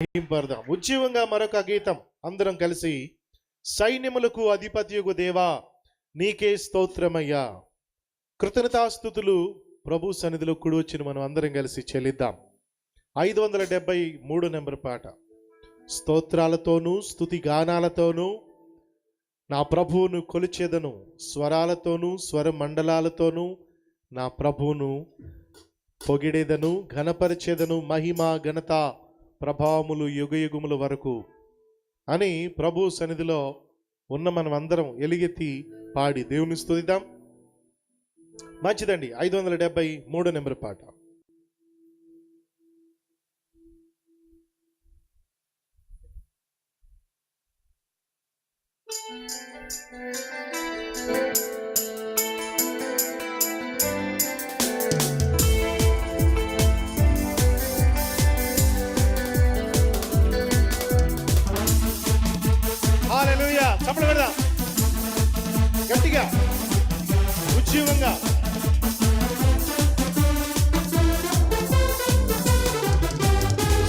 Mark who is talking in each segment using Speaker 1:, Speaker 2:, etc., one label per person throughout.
Speaker 1: మహింపడదాం. ఉజ్జీవంగా మరొక గీతం అందరం కలిసి, సైన్యములకు అధిపతియగు దేవా నీకే స్తోత్రమయ్యా. కృతజ్ఞతాస్తుతులు ప్రభు సన్నిధిలో కుడి వచ్చిన మనం అందరం కలిసి చెల్లిద్దాం. 573 నెంబర్ పాట. స్తోత్రాలతోనూ స్తుతి గానాలతోనూ నా ప్రభువును కొలిచెదను, స్వరాలతోనూ స్వర మండలాలతోనూ నా ప్రభువును పొగిడేదను, ఘనపరిచేదను, మహిమ ఘనత ప్రభావములు యుగయుగముల వరకు అని ప్రభు సన్నిధిలో ఉన్న మనం అందరం ఎలుగెత్తి పాడి దేవుని స్తుతిద్దాం. మంచిదండి. 573 నెంబర్ పాట. హల్లెలూయా. చప్పట్లు కొడదాం గట్టిగా, ఉజ్జీవంగా.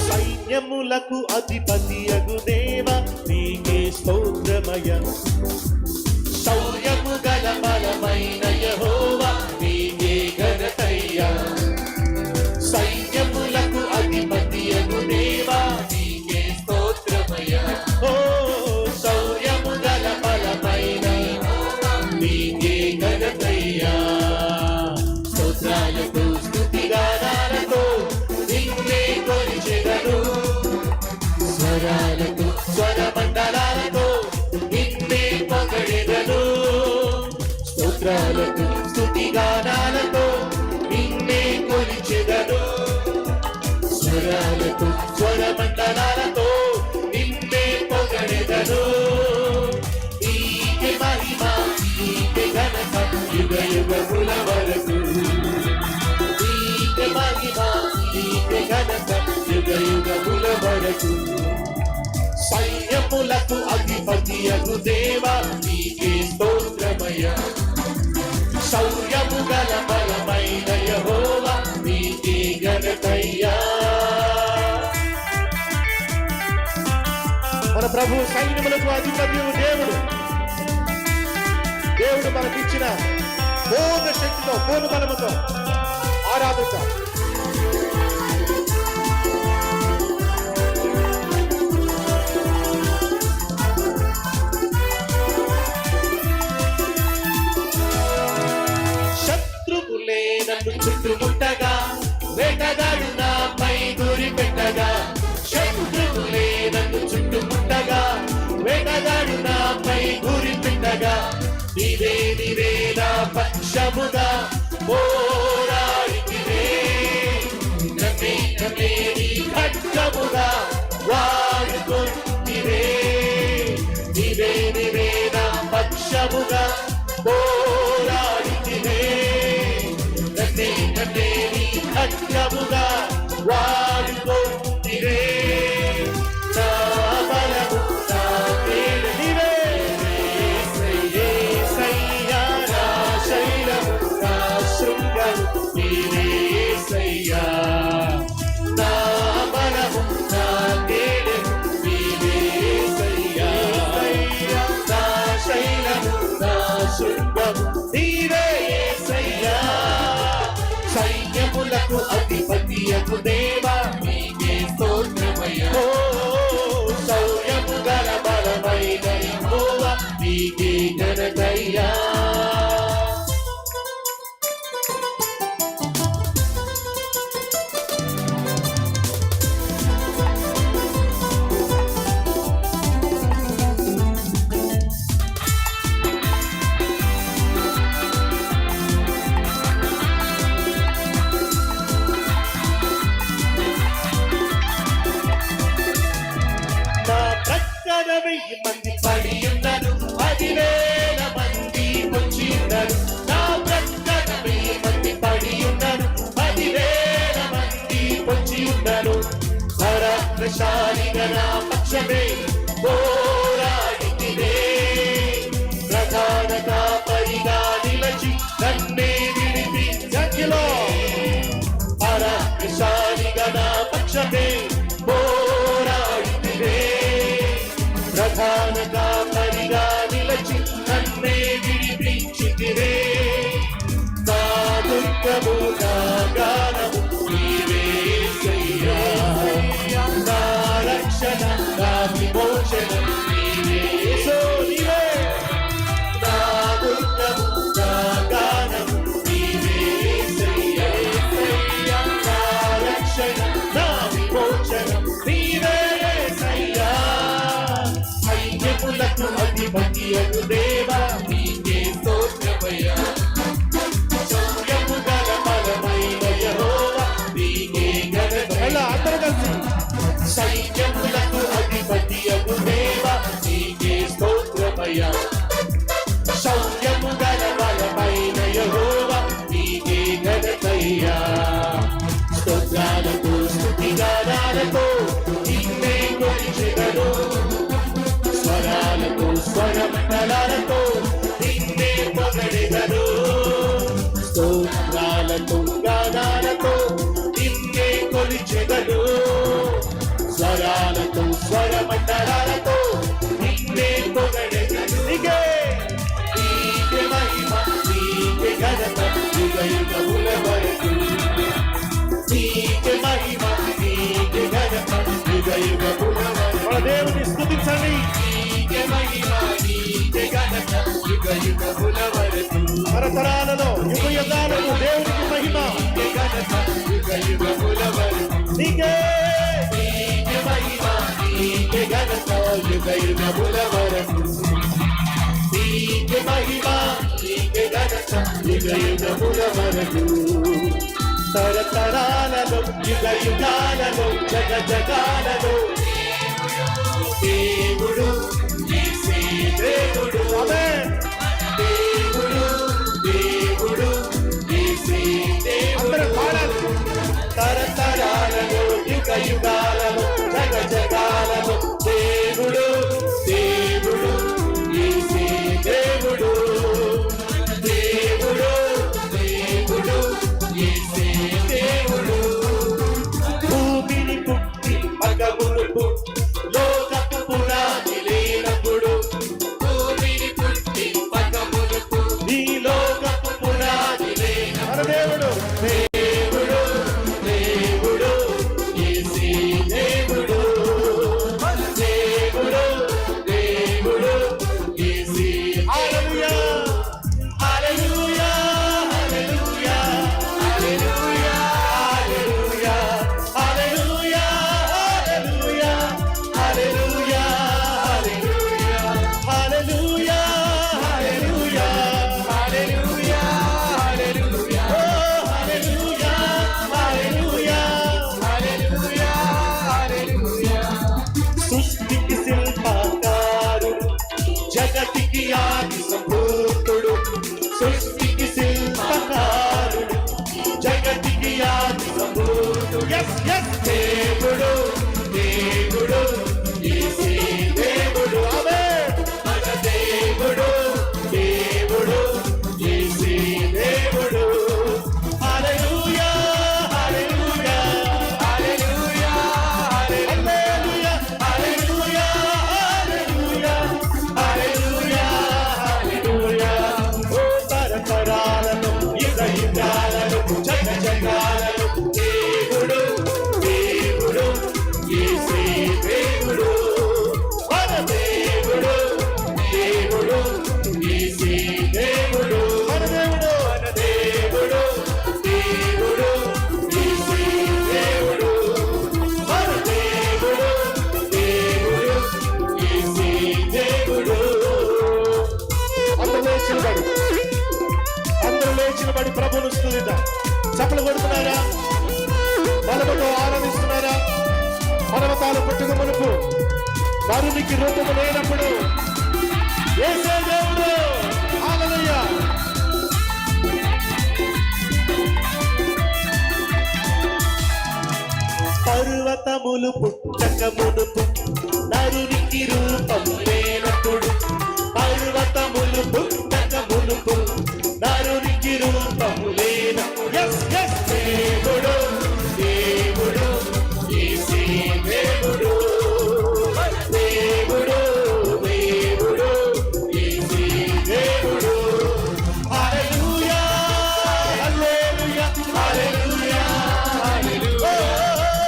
Speaker 1: సైన్యములకు అధిపతియగు దేవా నీకే స్తోత్రమయ్యా. శౌర్యము గల బలమైన యెహోవా నీకే ఘనతయ్యా. సైన్యములకు అధిపతియగు దేవా నీకే స్తోత్రమయ్యా. ఓ శౌర్యము గల బలమైన యెహోవా నీకే ఘనతయ్యా. స్తోత్రాలతో స్తుతి గానాలతో నిన్నే కొలిచెదను, స్వరాలతో స్వర మండలాలతో నిన్నే పొగడెదను. స్తోత్రాలతో స్తుతి గానాలతో నిన్నే కొలిచెదను, స్వరాలతో స్వర మండలాలతో నిన్నే పొగడెదను. నీకే మహిమ నీకే ఘనత యుగ యుగముల వరకు. నీకే మహిమ నీకే ఘనత యుగ యుగముల వరకు. సైన్యములకు అధిపతియగు దేవా నీకే స్తోత్రమయ్యా. శౌర్యము గల బలమైన యెహోవా నీకే ఘనతయ్యా. మన ప్రభు సైన్యములకు అధిపతియగు దేవుడు. దేవుడు మనకిచ్చిన పూర్ణ శక్తితో పూర్ణ బలముతో ఆరాధిద్దాం. శత్రువులే నన్ను చుట్టుముట్టగా, వేటగాడు నాపై గురి పెట్టగా. శత్రువులే నన్ను చుట్టుముట్టగా, వేటగాడు నాపై గురి పెట్టగా. నీవే నీవే నా పక్షముగా పోరాడితివే. నన్నే నన్నే నీ ఖడ్గముగా వాడుకొంటివే. నీవే నీవే నా పక్షముగా పోరాడితివే. నన్నే నన్నే నీ ఖడ్గముగా వాడుకొంటివే. నా బలము నా తేడ నీవే. యేసయ్యా నా శైలము నా శృంగము నీవే యేసయ్యా. నా బలము నా తేడము నీవే యేసయ్యా. నా శైలము నా శృంగము నీవే యేసయ్యా. సైన్యములకు అధిపతియగు దేవా నీకే స్తోత్రమయ్యా. ఓ శౌర్యము గల బలమైన యెహోవా నీకే ఘనతయ్యా. నా ప్రక్కన 1000 మంది పడి ఉన్నను, 10,000 మంది వచ్చి ఉన్నను. నా ప్రక్కన 1000 మంది పడి ఉన్నను, 10,000 మంది వచ్చి ఉన్నను. పరాక్రమశాలిగా నా పక్షమే పోరాడితివే. ప్రధాన కాపరిగా నిలచి నన్నే విడిపించగిలో. పరాక్రమశాలిగా నా పక్షమే పోరాడితివే. రక్షణ నా విమోచనం నీవే యేసు నీవే నా దుర్గము నా గానము నీవే యేసయ్యా యేసయ్యా నా రక్షణ నా విమోచనం నీవే యేసయ్యా సైన్యములకు అధిపతియగు దేవా నీకే స్తోత్రమయ్యా శౌర్యము గల బలమైన యెహోవా నీకే ఘనత అందరూ కలిసి సైన్యములకు అధిపతియగు దేవా నీకే స్తోత్రమయ్యా శౌర్యము గల బలమైన యెహోవా నీకే ఘనతయ్యా స్తోత్రాలతో స్తుతిగానాలతో నిన్నే కొలిచెదను స్వరాలతో స్వరమండలాలతో నిన్నే పొగడెదను స్తోత్రాలతో గానాలతో నిన్నే కొలిచెదను స్వరాలతో స్వరమండలాలతో నిన్నే పొగడెదను నీకే మహిమ నీకే ఘనత యుగ యుగముల వరకు నీకే మహిమ నీకే ఘనత యుగ యుగముల వరకు మన దేవుని స్తుతించండి నీకే మహిమ నీకే ఘనత యుగ యుగముల వరకు తరతరాలలో యుగ యుగాలకు దేవునికి మహిమ నీకే ఘనత యుగ యుగముల వరకు నీకే మహిమ నీకే ఘనత యుగ యుగముల వరకు నీకే మహిమ నీకే ఘనత యుగ యుగముల వరకు తరతరాలలో యుగ యుగాలలో జగ జగాలలో దేవుడు యేసే దేవుడు ఆమేన్ దేవుడు దేవుడు యేసే దేవుడు తరతరాలలో యుగ యుగాలలో జగ జగాలలో దేవుడు దేవుడు యేసే దేవుడు దేవుడు దేవుడు యేసే దేవుడు భూమిని పుట్టి మగమును పుట్టి లోకపు పునాది లేనప్పుడు భూమిని పుట్టి మగమును పుట్టి లోకపు పునాది లేనప్పుడు దేవుడు దేవుడు దేవుడు యేసే దేవుడు దేవుడు దేవుడు యేసే హల్లెలూయా హల్లెలూయా హల్లెలూయా హల్లెలూయా హల్లెలూయా హల్లెలూయా హల్లెలూయా హల్లెలూయా హల్లెలూయా హల్లెలూయా హల్లెలూయా హల్లెలూయా హల్లెలూయా హల్లెలూయా హల్లెలూయా హల్లెలూయా సృష్టికి శిల్పకారుడు జగతికి ఆది సంభూతుడు సృష్టికి శిల్పకారుడు జగతికి ఆది సంభూతుడు yes yes దేవుడు దేవుడు యేసే దేవుడు ఆమేన్ మన దేవుడు దేవుడు యేసే దేవుడు హల్లెలూయా హల్లెలూయా హల్లెలూయా హల్లెలూయా హల్లెలూయా హల్లెలూయా హల్లెలూయా హల్లెలూయా ఓ తరతరాలలో యుగ యుగాలలో జగ జగాలలో దేవుడు దేవుడు యేసే దేవుడు మన దేవుడు దేవుడు యేసే దేవుడు మన దేవుడు దేవుడు యేసే దేవుడు మన దేవుడు దేవుడు యేసే దేవుడు అందరూ లేచిన బడి ప్రభువును స్తుతిద్దాం చప్పలు కొడుతున్నారా బలముతో ఆనందిస్తున్నారా పర్వతాలు పుట్టుక మునుపు నరునికి రూపము లేనప్పుడు యేసే దేవుడు హల్లెలూయా పర్వతములు పుట్టక మునుపు నరునికి రూపము లేనప్పుడు పర్వతములు పుట్టక మునుపు నరునికి రూపము లేనప్పుడు yes yes దేవుడు దేవుడు యేసే దేవుడు దేవుడు దేవుడు యేసే దేవుడు హల్లెలూయా హల్లెలూయా హల్లెలూయా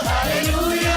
Speaker 1: హల్లెలూయా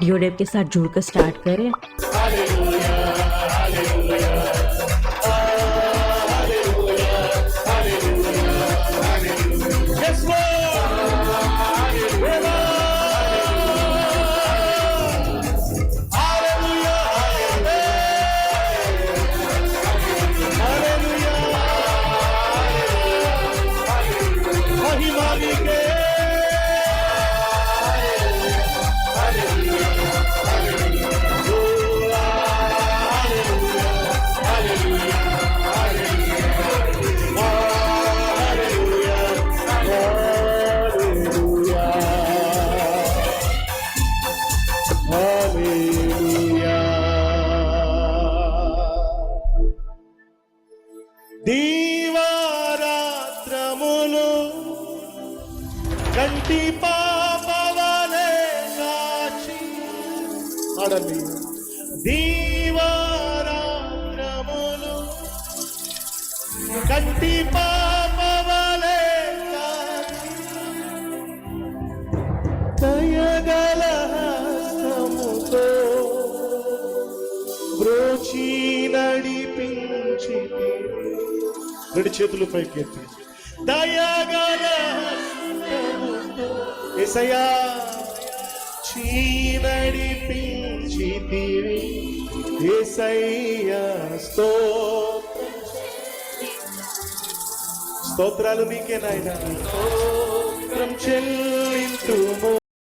Speaker 2: डियो डेप के साथ जुड़कर स्टार्ट करें।
Speaker 1: Yes, దీవారాత్రములు కంటి పాపవలే కాచి ఆడండి. దీవారాత్రములు కంటి పాపవలే కాచి దయగల హస్తముతో బ్రోచి నడిపించి రెండు చేతులు పైకెత్తి దయగల హస్తముతో యేసయ్యా నడిపించితివి యేసయ్యా స్తోత్రాలు నీకే నాయనా స్తోత్రం చెల్లి